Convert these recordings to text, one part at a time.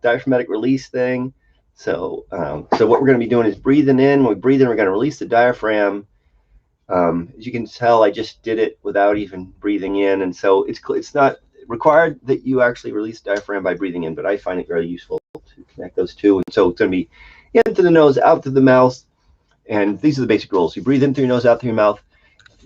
diaphragmatic release thing. So what we're going to be doing is breathing in. When we breathe in, we're going to release the diaphragm. As you can tell, I just did it without even breathing in, and so it's not required that you actually release diaphragm by breathing in, but I find it very useful to connect those two. And so it's going to be in through the nose, out through the mouth, and these are the basic rules. You breathe in through your nose, out through your mouth.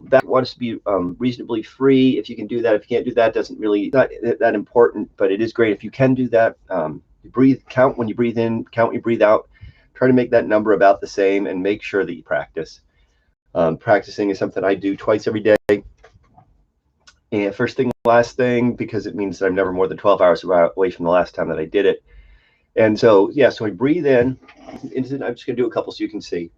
That wants to be reasonably free. If you can do that, if you can't do that, doesn't really not that important, but it is great if you can do that. You breathe, count when you breathe in, count when you breathe out. Try to make that number about the same, and make sure that you practice. Practicing is something I do twice every day. And first thing, last thing, because it means that I'm never more than 12 hours away from the last time that I did it. And so, yeah, so we breathe in. I'm just going to do a couple so you can see.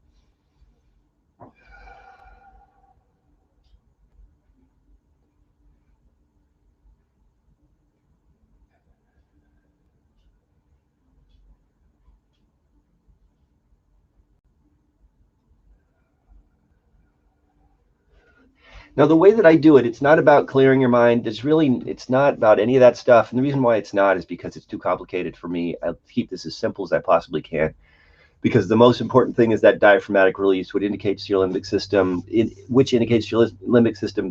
Now, the way that I do it, it's not about clearing your mind. It's not about any of that stuff. And the reason why it's not is because it's too complicated for me. I keep this as simple as I possibly can, because the most important thing is that diaphragmatic release, which indicates to your limbic system,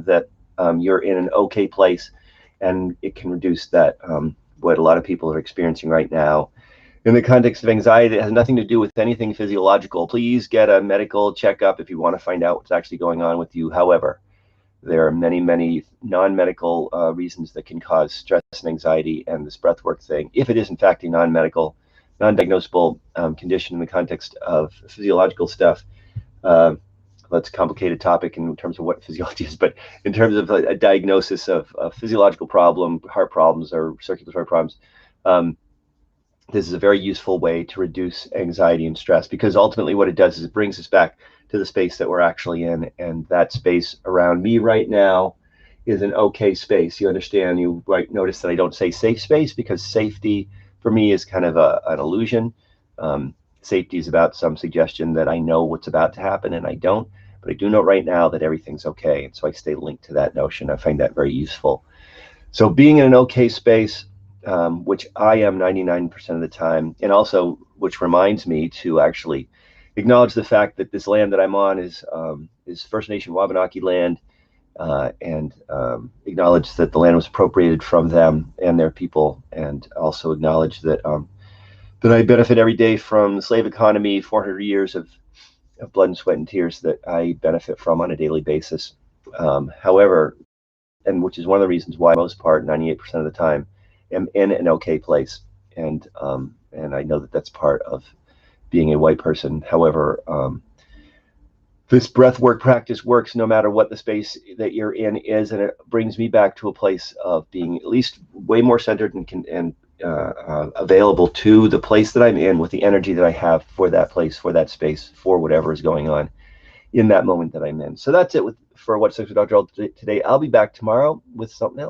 that you're in an okay place, and it can reduce that what a lot of people are experiencing right now. In the context of anxiety, it has nothing to do with anything physiological. Please get a medical checkup if you want to find out what's actually going on with you. However, there are many, many non-medical reasons that can cause stress and anxiety, and this breathwork thing, if it is in fact a non-medical, non-diagnosable condition in the context of physiological stuff, that's a complicated topic in terms of what physiology is, but in terms of a diagnosis of a physiological problem, heart problems or circulatory problems, this is a very useful way to reduce anxiety and stress, because ultimately what it does is it brings us back to the space that we're actually in, and that space around me right now is an okay space. You understand, you might notice that I don't say safe space, because safety for me is kind of an illusion. Safety is about some suggestion that I know what's about to happen, and I don't, but I do know right now that everything's okay, and so I stay linked to that notion. I find that very useful. So being in an okay space, which I am 99% of the time, and also which reminds me to actually acknowledge the fact that this land that I'm on is First Nation Wabanaki land, and acknowledge that the land was appropriated from them and their people, and also acknowledge that that I benefit every day from the slave economy, 400 years of blood and sweat and tears that I benefit from on a daily basis. However, and which is one of the reasons why, most part, 98% of the time, am in an okay place, and I know that that's part of being a white person. However, this breath work practice works no matter what the space that you're in is, and it brings me back to a place of being at least way more centered and available to the place that I'm in, with the energy that I have for that place, for that space, for whatever is going on in that moment that I'm in. So that's it for What's Next with Dr. Earl today. I'll be back tomorrow with something else.